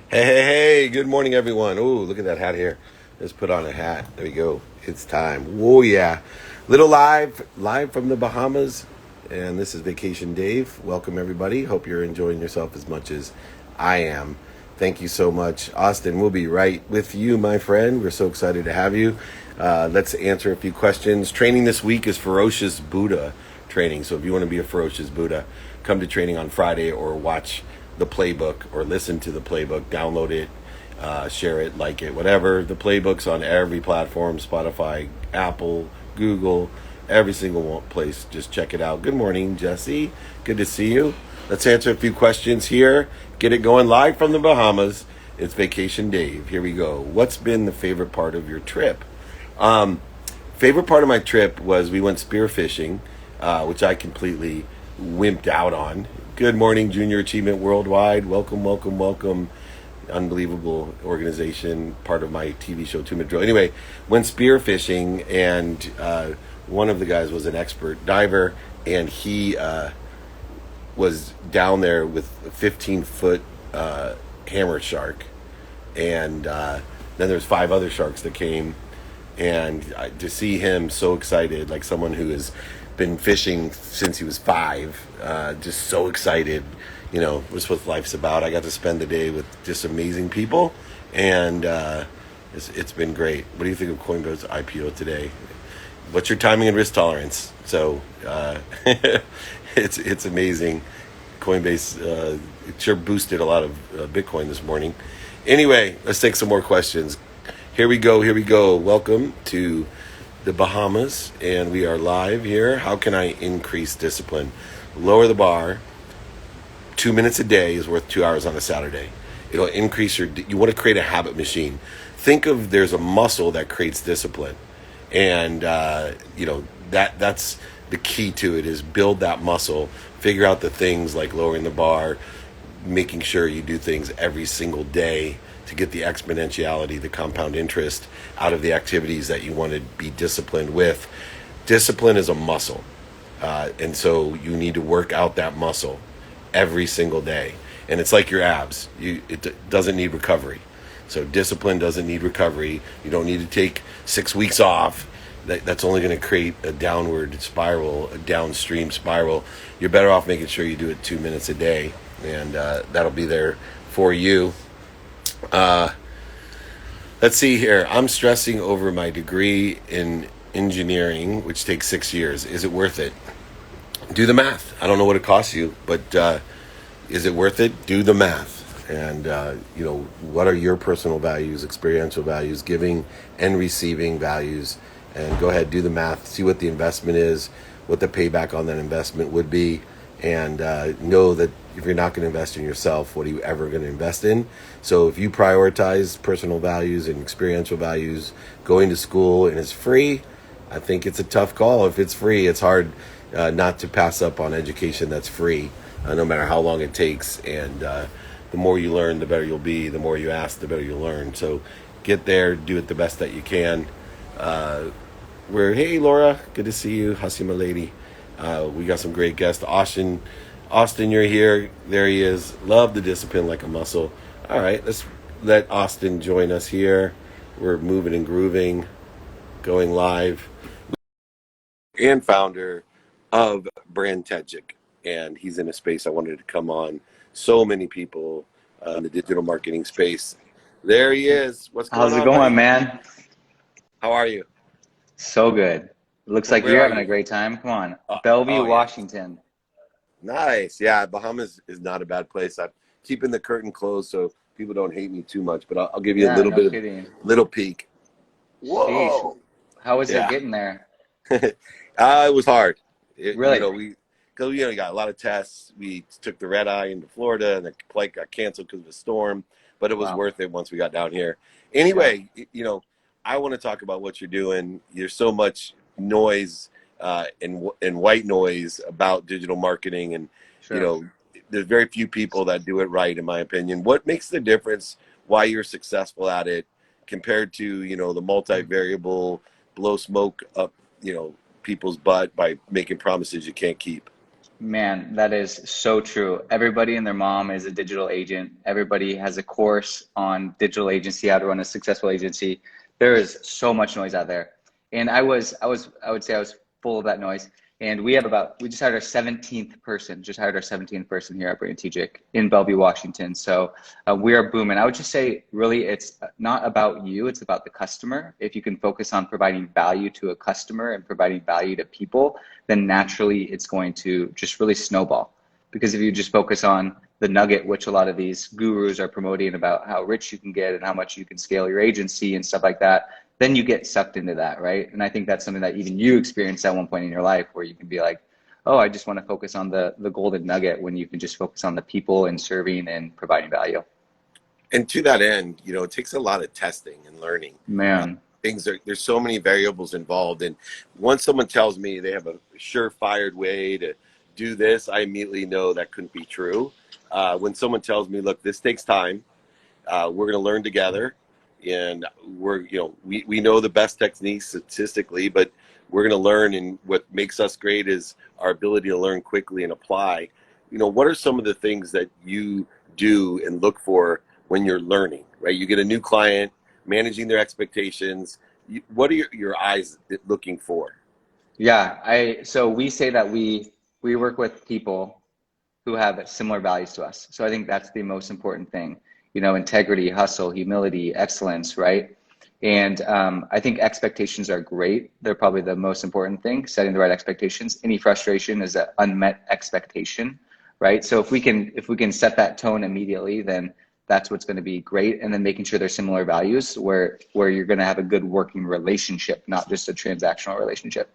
Hey, hey, hey, good morning, everyone. Oh, look at that hat here. Just put on a hat. There we go. It's time. Oh, yeah. Little live from the Bahamas. And this is Vacation Dave. Welcome, everybody. Hope you're enjoying yourself as much as I am. Thank you so much. Austin, we'll be right with you, my friend. We're so excited to have you. Let's answer a few questions. Training this week is Ferocious Buddha training. So if you want to be a Ferocious Buddha, come to training on Friday or watch the playbook or listen to the playbook, download it, share it, like it, whatever. The playbook's on every platform: Spotify, Apple, Google, every single place. Just check it out. Good morning, Jesse. Good to see you. Let's answer a few questions here. Get it going live from the Bahamas. It's Vacation Dave. Here we go. What's been the favorite part of your trip? Um, Favorite part of my trip was we went spearfishing, which I completely wimped out on. Good morning, Junior Achievement Worldwide. Welcome, welcome, welcome. Unbelievable organization, part of my TV show, 2 Minute Drill. Anyway, went spearfishing, and one of the guys was an expert diver, and he was down there with a 15-foot hammer shark. And then there's five other sharks that came, and to see him so excited, like someone who has been fishing since he was five, just so excited. Was what life's about. I got to spend the day with just amazing people, and it's been great. What do you think of Coinbase's IPO today? What's your timing and risk tolerance? So it's amazing. Coinbase it sure boosted a lot of Bitcoin this morning. Anyway, let's take some more questions. Here we go. Here we go. Welcome to the Bahamas, and we are live here. How can I increase discipline? Lower the bar. 2 minutes a day is worth 2 hours on a Saturday. It'll increase you want to create a habit machine. Think of there's a muscle that creates discipline. And, that's the key to it is build that muscle, figure out the things like lowering the bar, making sure you do things every single day to get the exponentiality, the compound interest out of the activities that you want to be disciplined with. Discipline is a muscle. And so you need to work out that muscle every single day. And it's like your abs. It doesn't need recovery. So discipline doesn't need recovery. You don't need to take 6 weeks off. That's only going to create a downward spiral, a downstream spiral. You're better off making sure you do it 2 minutes a day, and that'll be there for you. Uh, let's see here. I'm stressing over my degree in engineering, which takes 6 years. Is it worth it? Do the math. I don't know what it costs you, but is it worth it? Do the math. And, what are your personal values, experiential values, giving and receiving values? And go ahead, do the math, see what the investment is, what the payback on that investment would be, and know that if you're not going to invest in yourself, what are you ever going to invest in? So if you prioritize personal values and experiential values, going to school and it's free, I think it's a tough call. If it's free, it's hard not to pass up on education that's free, no matter how long it takes. And the more you learn, the better you'll be. The more you ask, the better you'll learn. So get there, do it the best that you can. Hey, Laura, good to see you. Hasima lady. We got some great guests. Austin, you're here. There he is. Love the discipline like a muscle. All right, let's let Austin join us here. We're moving and grooving, going live. And founder of Brand Tegic, and he's in a space I wanted to come on. So many people in the digital marketing space. There he is. What's going How's it on, going, buddy? man? How are you? So good. Looks like Where you're are having a you? great time. Come on. Bellevue, Oh yeah, Washington. nice. Yeah, Bahamas is not a bad place. I'm keeping the curtain closed so people don't hate me too much, but I'll give you a Yeah, little no bit of kidding. little peek. Sheesh. Whoa. How was it Yeah. getting there? It was hard. Really? Because you got a lot of tests. We took the red eye into Florida, and the flight got canceled because of a storm. But it was Wow. worth it once we got down here. Yeah, Anyway, I want to talk about what you're doing. There's so much noise and white noise about digital marketing, and you sure. know, there's very few people that do it right, in my opinion. What makes the difference? Why you're successful at it compared to the multivariable blow smoke up people's butt by making promises you can't keep. Man, that is so true. Everybody and their mom is a digital agent. Everybody has a course on digital agency, how to run a successful agency. There is so much noise out there. And I would say I was full of that noise. And we just hired our 17th person, here at Strategic in Bellevue, Washington. So we are booming. I would just say, really, it's not about you, it's about the customer. If you can focus on providing value to a customer and providing value to people, then naturally it's going to just really snowball. Because if you just focus on the nugget, which a lot of these gurus are promoting about how rich you can get and how much you can scale your agency and stuff like that, then you get sucked into that, right? And I think that's something that even you experienced at one point in your life, where you can be like, oh, I just want to focus on the golden nugget, when you can just focus on the people and serving and providing value. And to that end, it takes a lot of testing and learning. Man. There's so many variables involved. And once someone tells me they have a surefire way to do this, I immediately know that couldn't be true. When someone tells me, look, this takes time, we're going to learn together, and we know the best techniques statistically, but we're going to learn. And what makes us great is our ability to learn quickly and apply. What are some of the things that you do and look for when you're learning, right? You get a new client, managing their expectations. What are your eyes looking for? Yeah, so we say that we work with people who have similar values to us. So I think that's the most important thing. Integrity, hustle, humility, excellence, right? And I think expectations are great. They're probably the most important thing, setting the right expectations. Any frustration is an unmet expectation, right? So if we can set that tone immediately, then that's what's going to be great. And then making sure there's similar values where you're going to have a good working relationship, not just a transactional relationship.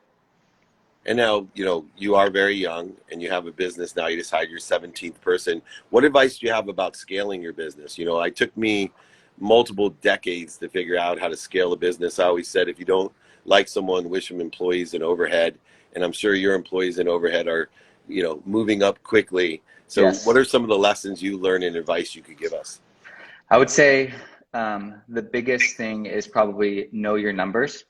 And now, you are very young and you have a business now. You just hired your 17th person. What advice do you have about scaling your business? It took me multiple decades to figure out how to scale a business. I always said, if you don't like someone, wish them employees and overhead. And I'm sure your employees and overhead are, moving up quickly. So Yes. What are some of the lessons you learned and advice you could give us? I would say the biggest thing is probably know your numbers,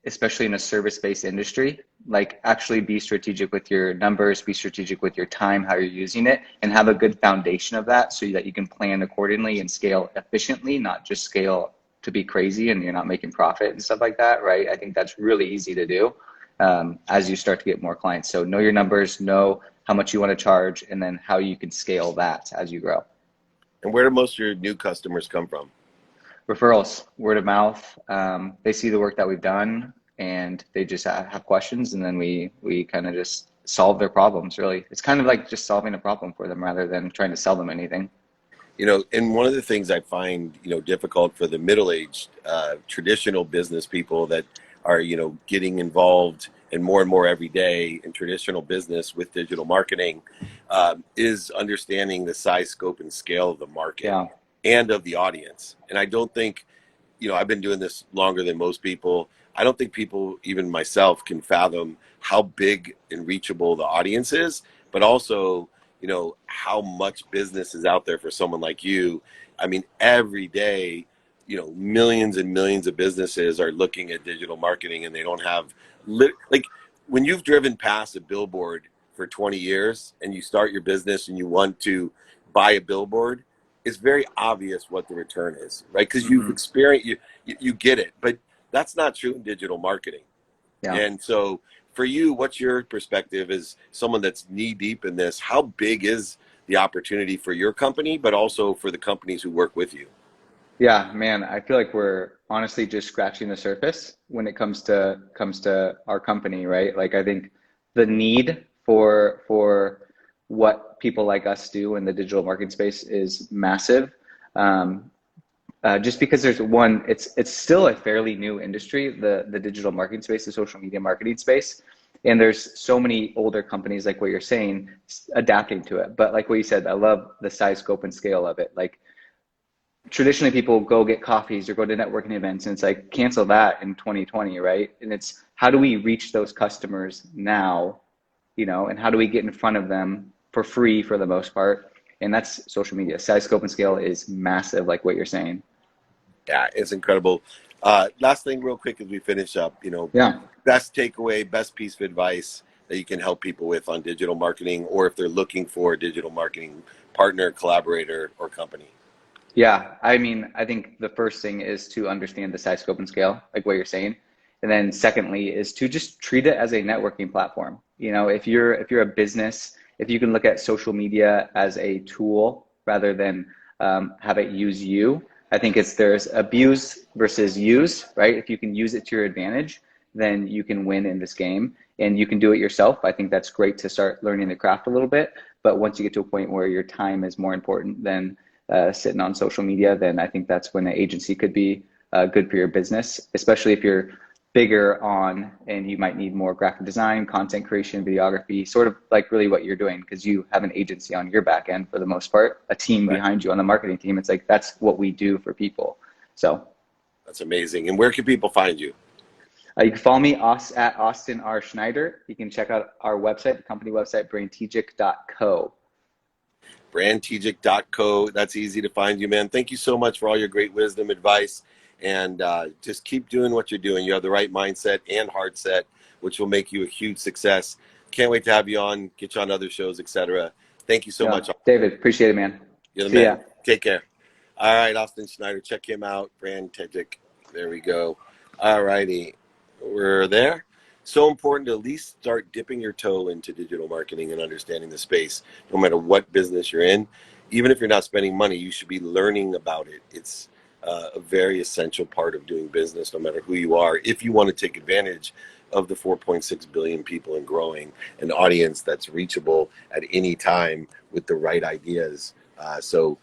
especially in a service-based industry. Like, actually be strategic with your numbers, be strategic with your time, how you're using it, and have a good foundation of that so that you can plan accordingly and scale efficiently, not just scale to be crazy and you're not making profit and stuff like that, right? I think that's really easy to do as you start to get more clients. So know your numbers, know how much you want to charge, and then how you can scale that as you grow. And where do most of your new customers come from? Referrals, word of mouth. They see the work that we've done and they just have questions, and then we kind of just solve their problems, really. It's kind of like just solving a problem for them rather than trying to sell them anything. And one of the things I find, difficult for the middle-aged traditional business people that are, getting involved and more every day in traditional business with digital marketing is understanding the size, scope, and scale of the market. Yeah. And of the audience. And I don't think, I've been doing this longer than most people. I don't think people, even myself, can fathom how big and reachable the audience is, but also, how much business is out there for someone like you. I mean, every day, millions and millions of businesses are looking at digital marketing, and they don't have, like, when you've driven past a billboard for 20 years and you start your business and you want to buy a billboard, it's very obvious what the return is, right? Because you've experienced, you get it, but that's not true in digital marketing. Yeah. And so for you, what's your perspective as someone that's knee deep in this? How big is the opportunity for your company, but also for the companies who work with you? Yeah, man, I feel like we're honestly just scratching the surface when it comes to our company, right? Like, I think the need for what people like us do in the digital marketing space is massive. Just because it's still a fairly new industry, the digital marketing space, the social media marketing space. And there's so many older companies, like what you're saying, adapting to it. But like what you said, I love the size, scope, and scale of it. Like, traditionally people go get coffees or go to networking events, and it's like, cancel that in 2020, right? And it's, how do we reach those customers now, and how do we get in front of them for free for the most part? And that's social media. Size, scope, and scale is massive, like what you're saying. Yeah, it's incredible. Last thing real quick as we finish up, Yeah. best takeaway, best piece of advice that you can help people with on digital marketing, or if they're looking for a digital marketing partner, collaborator, or company? Yeah, I mean, I think the first thing is to understand the size, scope, and scale, like what you're saying. And then secondly is to just treat it as a networking platform. You know, if you're a business, if you can look at social media as a tool rather than have it use you, I think there's abuse versus use, right? If you can use it to your advantage, then you can win in this game, and you can do it yourself. I think that's great to start learning the craft a little bit. But once you get to a point where your time is more important than sitting on social media, then I think that's when an agency could be good for your business, especially if you're bigger on and you might need more graphic design, content creation, videography, sort of like really what you're doing, because you have an agency on your back end for the most part, a team Right. behind you on the marketing team. It's like that's what we do for people. So That's amazing. And where can people find you? you can follow me at Austin R. Schneider. You can check out our website, the company website, braintegic.co. Brandtegic.co. That's easy to find you, man. Thank you so much for all your great wisdom, advice, and just keep doing what you're doing. You have the right mindset and heart set, which will make you a huge success. Can't wait to have you on, get you on other shows, etc. Thank you so Yeah, much. David, appreciate it, man. You're the See ya. man. Take care. All right, Austin Schneider, check him out. Brand Tegic. There we go. All righty, we're there. So important to at least start dipping your toe into digital marketing and understanding the space, no matter what business you're in. Even if you're not spending money, you should be learning about it. It's a very essential part of doing business, no matter who you are, if you want to take advantage of the 4.6 billion people and growing, an audience that's reachable at any time with the right ideas. So,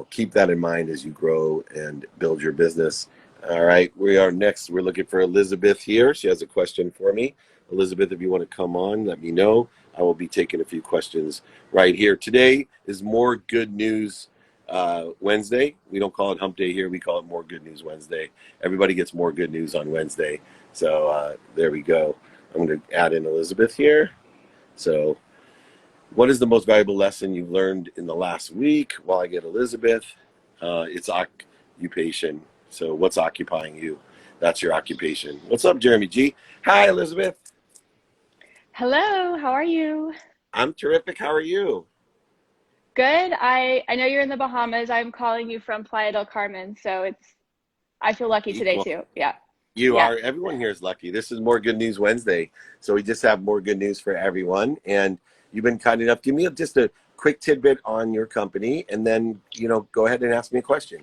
keep that in mind as you grow and build your business. All right, we are next. We're looking for Elizabeth here. She has a question for me. Elizabeth, if you want to come on, let me know. I will be taking a few questions right here. Today is More Good News Wednesday. We don't call it Hump Day here. We call it More Good News Wednesday. Everybody gets more good news on Wednesday. So there we go. I'm going to add in Elizabeth here. So what is the most valuable lesson you've learned in the last week? While I get Elizabeth, it's occupation. So what's occupying you? That's your occupation. What's up, Jeremy G? Hi, Elizabeth. Hello, how are you? I'm terrific. How are you? Good. I know you're in the Bahamas. I'm calling you from Playa del Carmen, so I feel lucky today Equal. too. Yeah. You Yeah. are. Everyone here is lucky. This is More Good News Wednesday. So we just have more good news for everyone. And you've been kind enough. Give me just a quick tidbit on your company, and then, go ahead and ask me a question.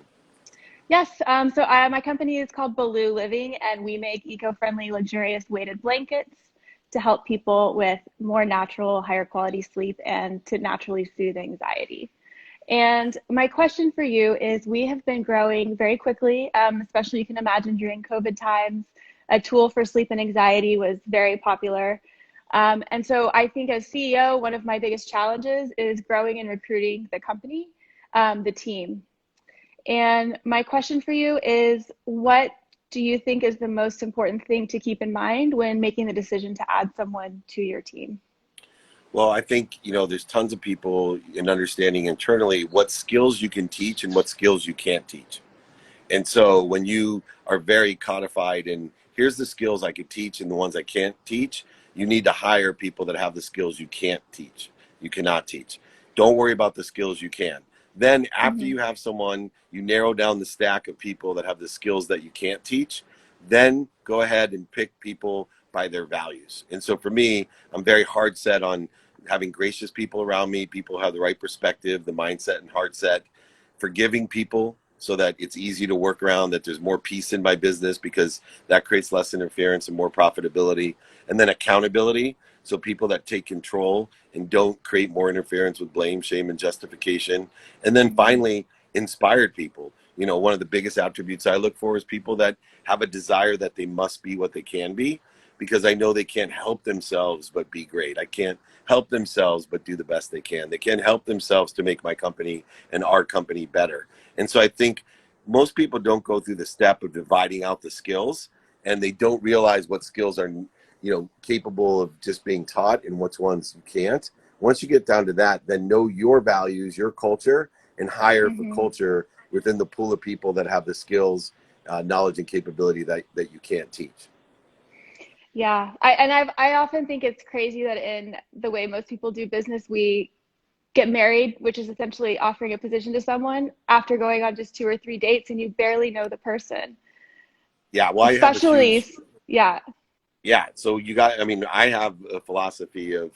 Yes. My company is called Baloo Living, and we make eco-friendly, luxurious weighted blankets to help people with more natural, higher quality sleep and to naturally soothe anxiety. And my question for you is, we have been growing very quickly, especially you can imagine during COVID times. A tool for sleep and anxiety was very popular. And so I think as CEO, one of my biggest challenges is growing and recruiting the company, the team. And my question for you is, what do you think is the most important thing to keep in mind when making the decision to add someone to your team? Well, I think, there's tons of people in understanding internally what skills you can teach and what skills you can't teach. And so when you are very codified and here's the skills I could teach and the ones I can't teach, you need to hire people that have the skills you can't teach, you cannot teach. Don't worry about the skills you can. Then after Mm-hmm. you have someone, you narrow down the stack of people that have the skills that you can't teach, then go ahead and pick people by their values. And so for me, I'm very hard set on having gracious people around me, people who have the right perspective, the mindset and heart set, forgiving people so that it's easy to work around, that there's more peace in my business because that creates less interference and more profitability. And then accountability, so people that take control and don't create more interference with blame, shame, and justification. And then finally, inspired people. One of the biggest attributes I look for is people that have a desire that they must be what they can be, because I know they can't help themselves but be great. I can't help themselves but do the best they can. They can't help themselves to make my company and our company better. And so I think most people don't go through the step of dividing out the skills, and they don't realize what skills are, capable of just being taught and which ones you can't. Once you get down to that, then know your values, your culture, and hire for Mm-hmm. culture within the pool of people that have the skills, knowledge, and capability that you can't teach. Yeah. I often think it's crazy that in the way most people do business, we get married, which is essentially offering a position to someone after going on just 2 or 3 dates and you barely know the person. Yeah, well, I have a Especially, huge yeah. Yeah, so I mean, I have a philosophy of,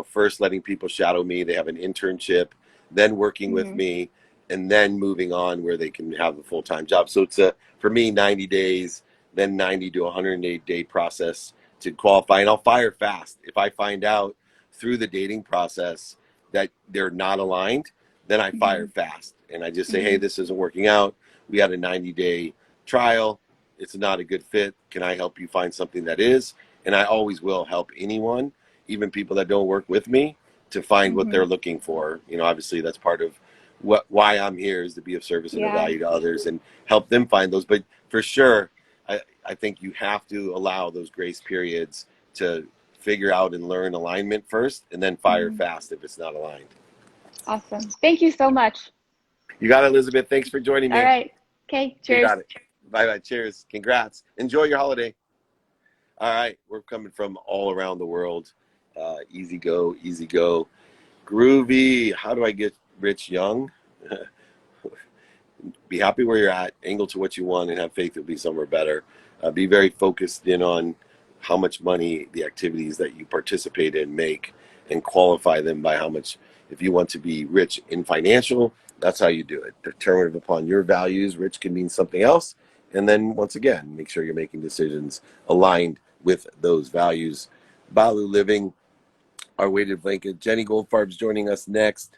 first letting people shadow me. They have an internship, then working with Hmm. me, and then moving on where they can have a full-time job. So it's for me, 90 days, then 90 to 108-day process to qualify. And I'll fire fast. If I find out through the dating process that they're not aligned, then I fire Hmm. fast. And I just say, hey, Hmm. this isn't working out. We had a 90-day trial. It's not a good fit. Can I help you find something that is? And I always will help anyone, even people that don't work with me, to find what Hmm. they're looking for. Obviously that's part of why I'm here, is to be of service and of Yeah. value to others and help them find those. But for sure, I think you have to allow those grace periods to figure out and learn alignment first, and then fire Hmm. fast if it's not aligned. Awesome. Thank you so much. You got it, Elizabeth. Thanks for joining All me. right. Okay. You Cheers. got it. Bye bye. Cheers. Congrats. Enjoy your holiday. All right, we're coming from all around the world. Easy go, easy go. Groovy. How do I get rich young? Be happy where you're at, angle to what you want, and have faith you'll be somewhere better. Be very focused in on how much money the activities that you participate in make, and qualify them by how much. If you want to be rich in financial, that's how you do it. Determined upon your values. Rich can mean something else. And then once again, make sure you're making decisions aligned with those values. Balu Living, our weighted blanket. Jenny Goldfarb's joining us next.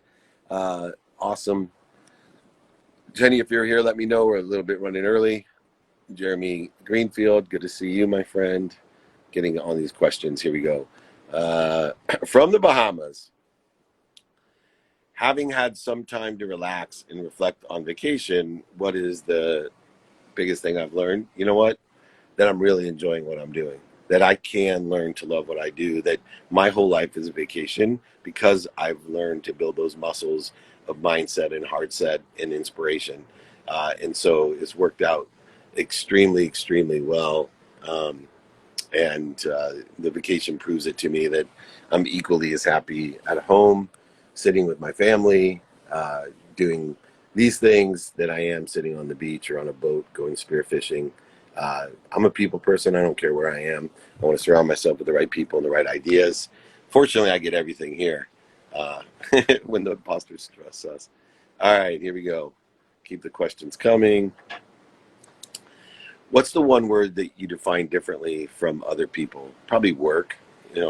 Awesome. Jenny, if you're here, let me know. We're a little bit running early. Jeremy Greenfield, good to see you, my friend. Getting on these questions. Here we go. From the Bahamas, having had some time to relax and reflect on vacation, what is the biggest thing I've learned? You know what? That I'm really enjoying what I'm doing. That I can learn to love what I do. That my whole life is a vacation, because I've learned to build those muscles of mindset and heart set and inspiration. And so it's worked out extremely, extremely well. Um, and the vacation proves it to me that I'm equally as happy at home, sitting with my family, uh, doing these things, that I am sitting on the beach or on a boat going spearfishing. I'm a people person. I don't care where I am. I want to surround myself with the right people and the right ideas. Fortunately, I get everything here uh, when the imposters trust us. All right, here we go. Keep the questions coming. What's the one word that you define differently from other people? Probably work.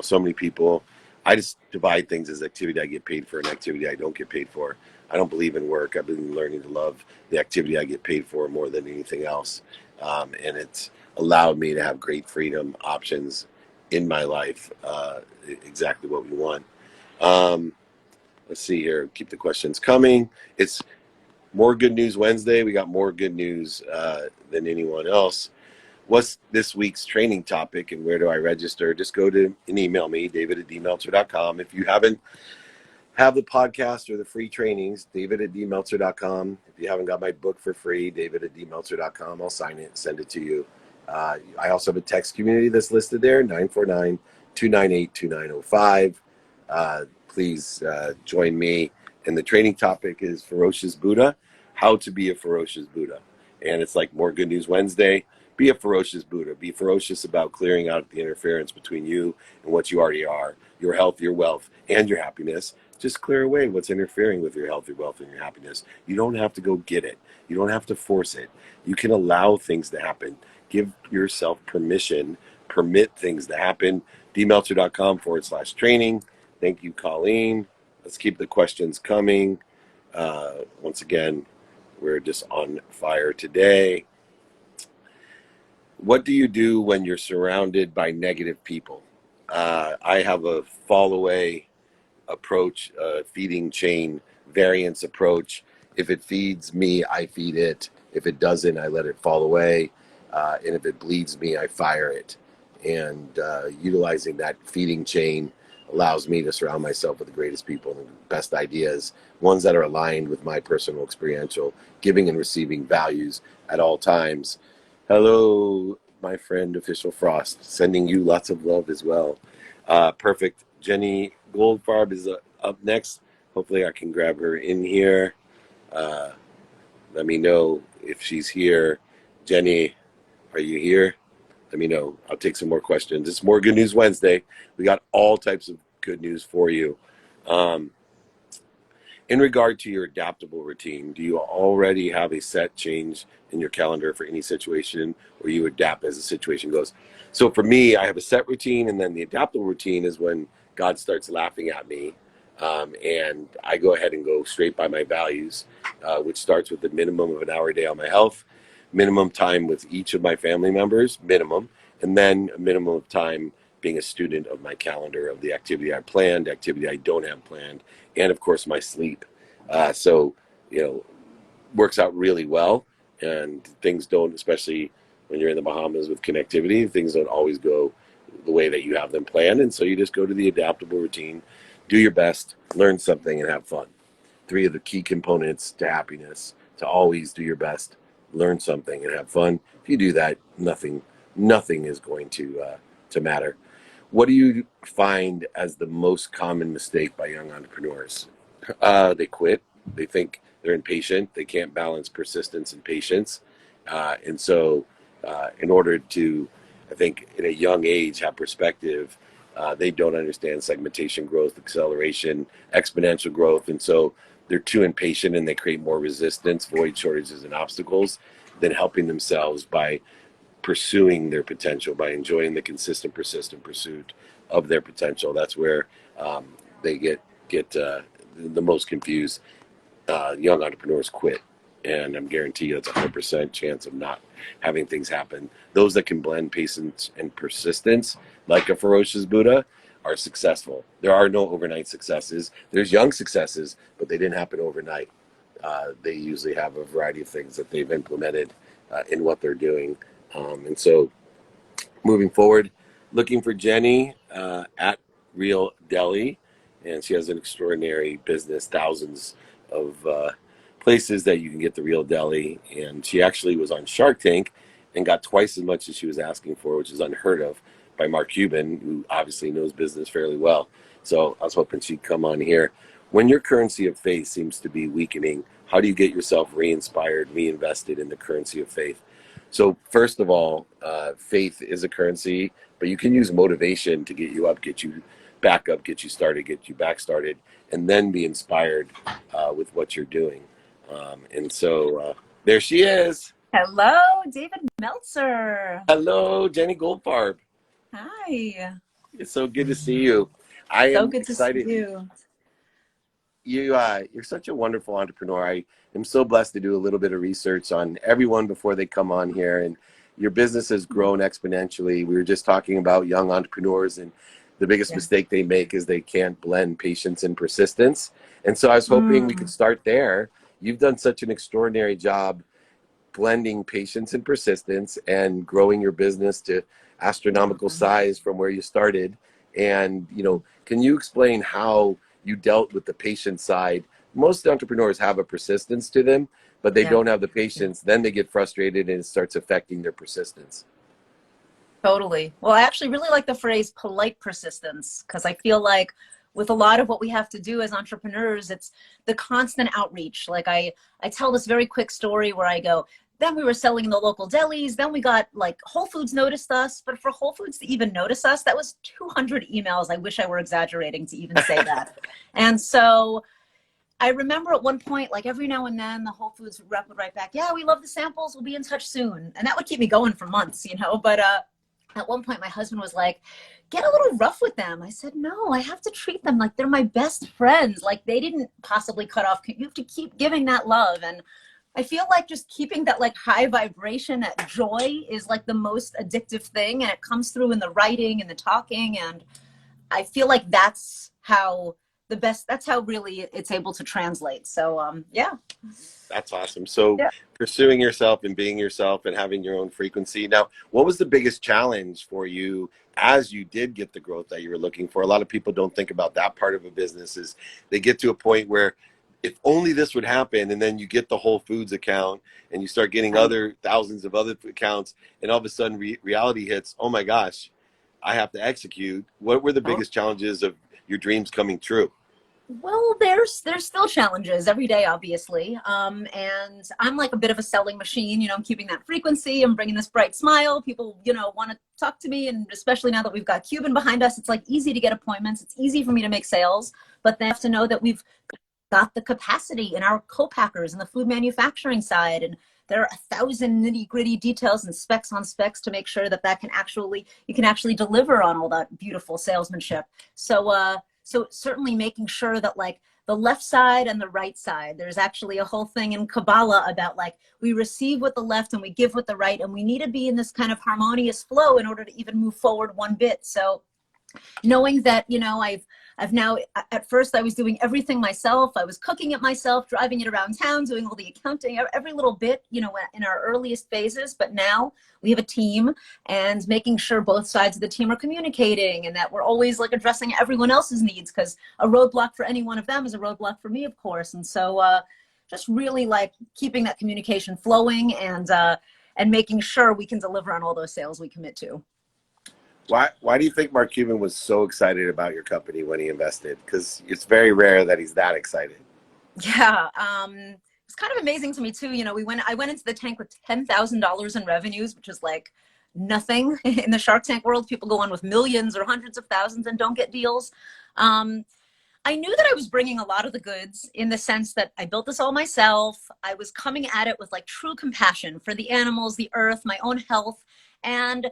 So many people, I just divide things as activity I get paid for and activity I don't get paid for. I don't believe in work. I've been learning to love the activity I get paid for more than anything else. And it's allowed me to have great freedom options in my life, exactly what we want. Um, let's see here. Keep the questions coming. It's more Good News Wednesday. We got more good news than anyone else. What's this week's training topic, and where do I register? Just go to and email me, david@dmeltzer.com. If you haven't have the podcast or the free trainings, david@dmeltzer.com. If you haven't got my book for free, david@dmeltzer.com. I'll sign it and send it to you. I also have a text community that's listed there, 949-298-2905. Please join me. And the training topic is Ferocious Buddha, how to be a ferocious Buddha. And it's like more Good News Wednesday. Be a ferocious Buddha. Be ferocious about clearing out the interference between you and what you already are, your health, your wealth, and your happiness. Just clear away what's interfering with your health, your wealth, and your happiness. You don't have to go get it. You don't have to force it. You can allow things to happen. Give yourself permission. Permit things to happen. dmeltzer.com/training. Thank you, Colleen. Let's keep the questions coming. Once again, we're just on fire today. What do you do when you're surrounded by negative people? I have a fall away approach, feeding chain variance approach. If it feeds me, I feed it. If it doesn't, I let it fall away. And if it bleeds me, I fire it. And utilizing that feeding chain allows me to surround myself with the greatest people and the best ideas, ones that are aligned with my personal experiential giving and receiving values at all times. Hello, my friend Official Frost, sending you lots of love as well. Perfect. Jenny Goldfarb is up next. Hopefully I can grab her in here. Let me know if she's here. Jenny, are you here? Let me know. I'll take some more questions. It's more Good News Wednesday. We got all types of good news for you. In regard to your adaptable routine, do you already have a set change in your calendar for any situation, or you adapt as the situation goes? So for me, I have a set routine, and then the adaptable routine is when God starts laughing at me, and I go ahead and go straight by my values, which starts with the minimum of an hour a day on my health, minimum time with each of my family members, minimum, and then a minimum of time being a student of my calendar of the activity I planned, activity I don't have planned, and of course my sleep. So, works out really well, and things don't, especially when you're in the Bahamas with connectivity, things don't always go the way that you have them planned. And so you just go to the adaptable routine, do your best, learn something, and have fun. 3 of the key components to happiness: to always do your best, learn something, and have fun. If you do that, nothing is going to matter. What do you find as the most common mistake by young entrepreneurs? They quit. They think they're impatient. They can't balance persistence and patience. And so in order to, I think, in a young age, have perspective, they don't understand segmentation growth, acceleration, exponential growth. And so they're too impatient, and they create more resistance, void, shortages, and obstacles than helping themselves by pursuing their potential, by enjoying the consistent, persistent pursuit of their potential. That's where they get the most confused. Young entrepreneurs quit, and I'm guarantee you it's 100% chance of not having things happen. Those that can blend patience and persistence, like a ferocious Buddha, are successful. There are no overnight successes. There's young successes, but they didn't happen overnight. They usually have a variety of things that they've implemented in what they're doing. And so moving forward, looking for Jenny at Real Deli, and she has an extraordinary business, thousands of places that you can get the Real Deli. And she actually was on Shark Tank and got twice as much as she was asking for, which is unheard of, by Mark Cuban, who obviously knows business fairly well. So I was hoping she'd come on here. When your currency of faith seems to be weakening, how do you get yourself re-inspired, reinvested in the currency of faith? So first of all, faith is a currency, but you can use motivation to get you up, get you back up, get you started, get you back started, and then be inspired with what you're doing. And so there she is. Hello, David Meltzer. Hello, Jenny Goldfarb. Hi. It's so good to see you. I So am good excited. to see you. You're such a wonderful entrepreneur. I am so blessed to do a little bit of research on everyone before they come on here, and your business has grown exponentially. We were just talking about young entrepreneurs, and the biggest mistake they make is they can't blend patience and persistence. And so I was hoping we could start there. You've done such an extraordinary job blending patience and persistence and growing your business to astronomical size from where you started. And, can you explain how you dealt with the patience side? Most entrepreneurs have a persistence to them, but they don't have the patience. Then they get frustrated, and it starts affecting their persistence. Totally. Well, I actually really like the phrase polite persistence, because I feel like with a lot of what we have to do as entrepreneurs, it's the constant outreach. Like I tell this very quick story where I go, then we were selling in the local delis. Then we got Whole Foods noticed us. But for Whole Foods to even notice us, that was 200 emails. I wish I were exaggerating to even say that. And so I remember at one point, every now and then the Whole Foods rep would write back, yeah, we love the samples. We'll be in touch soon. And that would keep me going for months, But at one point my husband was like, get a little rough with them. I said, no, I have to treat them like they're my best friends. They didn't possibly cut off. You have to keep giving that love. And I feel like just keeping that high vibration, that joy is the most addictive thing. And it comes through in the writing and the talking. And I feel like that's how really it's able to translate. So, yeah. That's awesome. So pursuing yourself and being yourself and having your own frequency. Now, what was the biggest challenge for you as you did get the growth that you were looking for? A lot of people don't think about that part of a business. Is they get to a point where if only this would happen. And then you get the Whole Foods account and you start getting Right. other thousands of other accounts, and all of a sudden reality hits. Oh my gosh, I have to execute. What were the biggest challenges of your dreams coming true? Well, there's still challenges every day, obviously. And I'm like a bit of a selling machine. I'm keeping that frequency. I'm bringing this bright smile. People, want to talk to me. And especially now that we've got Cuban behind us, it's like easy to get appointments. It's easy for me to make sales, but they have to know that we've got the capacity in our co-packers and the food manufacturing side. And there are 1,000 nitty gritty details and specs on specs to make sure that you can actually deliver on all that beautiful salesmanship. So certainly making sure that like the left side and the right side, there's actually a whole thing in Kabbalah about like we receive with the left and we give with the right, and we need to be in this kind of harmonious flow in order to even move forward one bit. So knowing that, I've now, at first I was doing everything myself. I was cooking it myself, driving it around town, doing all the accounting, every little bit, in our earliest phases. But now we have a team, and making sure both sides of the team are communicating, and that we're always like addressing everyone else's needs, because a roadblock for any one of them is a roadblock for me, of course. And so just really like keeping that communication flowing, and making sure we can deliver on all those sales we commit to. Why do you think Mark Cuban was so excited about your company when he invested? Because it's very rare that he's that excited. Yeah, it's kind of amazing to me too. I went into the tank with $10,000 in revenues, which is like nothing in the Shark Tank world. People go on with millions or hundreds of thousands and don't get deals. I knew that I was bringing a lot of the goods, in the sense that I built this all myself. I was coming at it with like true compassion for the animals, the earth, my own health, and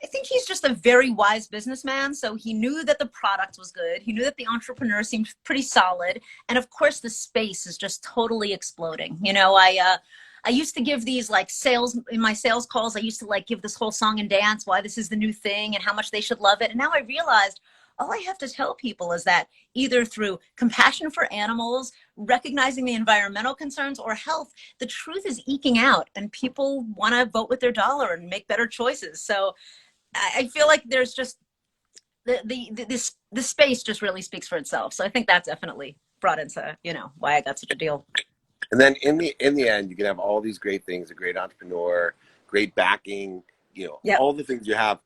I think he's just a very wise businessman. So he knew that the product was good. He knew that the entrepreneur seemed pretty solid. And of course, the space is just totally exploding. I used to give these like sales, in my sales calls, I used to like give this whole song and dance, why this is the new thing and how much they should love it. And now I realized all I have to tell people is that either through compassion for animals, recognizing the environmental concerns, or health, the truth is eking out, and people want to vote with their dollar and make better choices. So I feel like there's just the space just really speaks for itself. So I think that definitely brought into, why I got such a deal. And then in the end, you can have all these great things, a great entrepreneur, great backing, Yep. all the things you have,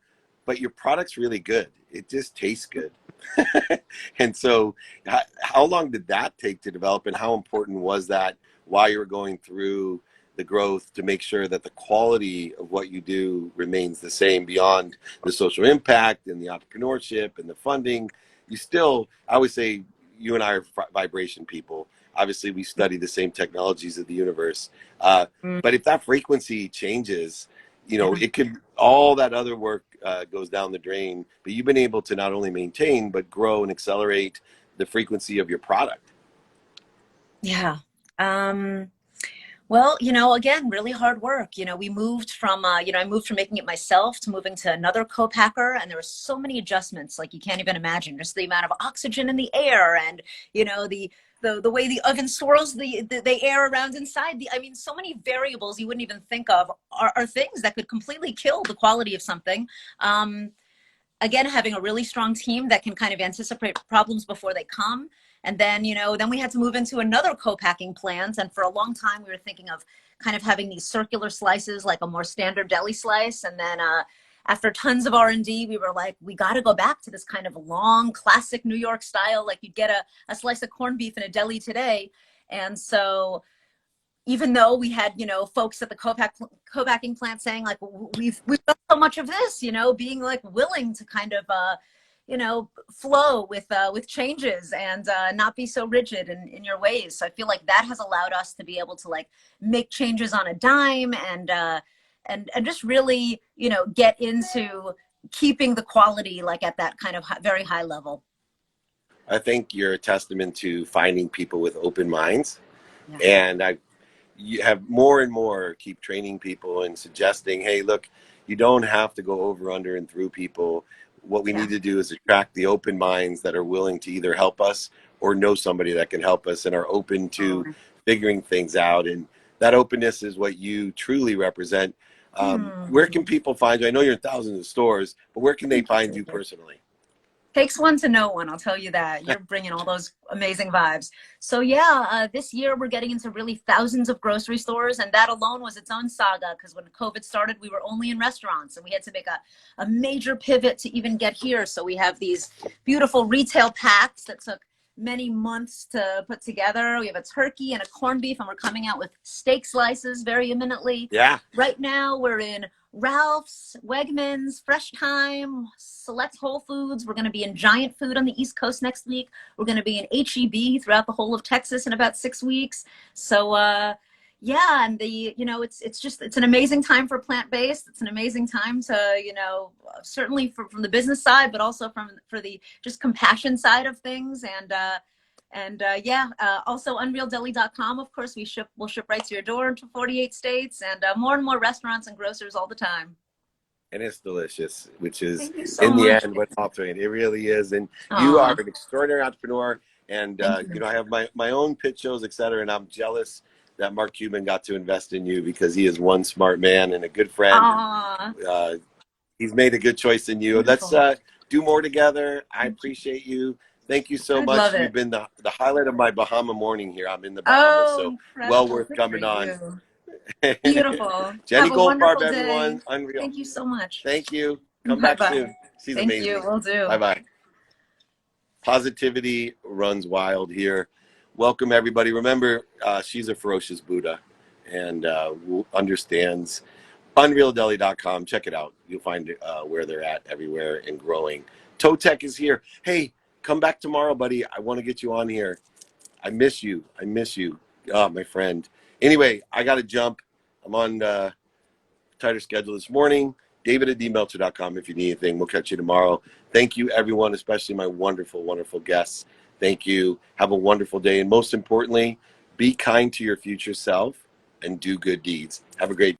but your product's really good. It just tastes good. And so how long did that take to develop, and how important was that while you were going through the growth, to make sure that the quality of what you do remains the same beyond the social impact and the entrepreneurship and the funding? I always say, you and I are vibration people. Obviously, we study the same technologies of the universe. But if that frequency changes, it could, all that other work goes down the drain. But you've been able to not only maintain, but grow and accelerate the frequency of your product. Yeah. Well, again, really hard work. We moved from, I moved from making it myself to moving to another co-packer, and there were so many adjustments, like you can't even imagine, just the amount of oxygen in the air, and, the way the oven swirls the air around inside. So many variables you wouldn't even think of are things that could completely kill the quality of something. Again, having a really strong team that can kind of anticipate problems before they come. And then, then we had to move into another co-packing plant. And for a long time, we were thinking of kind of having these circular slices, like a more standard deli slice. And then after tons of R&D, we were like, we got to go back to this kind of long, classic New York style, like you'd get a slice of corned beef in a deli today. And so even though we had, folks at the co-packing plant saying like, we've done so much of this, being like willing to kind of, flow with changes, and not be so rigid in your ways. So I feel like that has allowed us to be able to like make changes on a dime, and just really, get into keeping the quality like at that kind of very high level. I think you're a testament to finding people with open minds. Yeah. And you have more and more keep training people and suggesting, hey, look, you don't have to go over, under, and through people. What we need to do is attract the open minds that are willing to either help us or know somebody that can help us and are open to figuring things out. And that openness is what you truly represent. Where can people find you? I know you're in thousands of stores, but where can they find you personally? Takes one to know one, I'll tell you that. You're bringing all those amazing vibes. So yeah, this year we're getting into really thousands of grocery stores, and that alone was its own saga, because when COVID started, we were only in restaurants, and we had to make a major pivot to even get here. So we have these beautiful retail packs that took many months to put together. We have a turkey and a corned beef, and we're coming out with steak slices very imminently. Yeah. Right now we're in Ralph's, Wegmans, Fresh Time, select Whole Foods. We're going to be in Giant Food on the East Coast next week. We're going to be in HEB throughout the whole of Texas in about 6 weeks. So yeah, and it's an amazing time for plant-based. It's an amazing time to, certainly from the business side, but also for the just compassion side of things. Also unrealdeli.com, of course, we'll ship right to your door into 48 states, and more restaurants and grocers all the time. And it's delicious, which is so in the much. end what's ultimate. It really is. And Aww. You are an extraordinary entrepreneur. And I have my own pitch shows, et cetera. And I'm jealous that Mark Cuban got to invest in you, because he is one smart man and a good friend. He's made a good choice in you. Wonderful. Let's do more together. I appreciate you. Thank you so much. You've been the highlight of my Bahama morning here. I'm in the Bahamas, so incredible. well worth coming on. Beautiful. Jenny Goldfarb, day. everyone. Unreal. Thank you so much. Thank you. Come back soon. She's amazing. Thank you. Will do. Bye-bye. Positivity runs wild here. Welcome, everybody. Remember, she's a ferocious Buddha and understands. Unrealdeli.com. Check it out. You'll find where they're at everywhere and growing. Toe Tech is here. Hey, come back tomorrow, buddy. I want to get you on here. I miss you. Oh, my friend. Anyway, I got to jump. I'm on tighter schedule this morning. David@Meltzer.com if you need anything. We'll catch you tomorrow. Thank you, everyone, especially my wonderful, wonderful guests. Thank you. Have a wonderful day. And most importantly, be kind to your future self and do good deeds. Have a great day.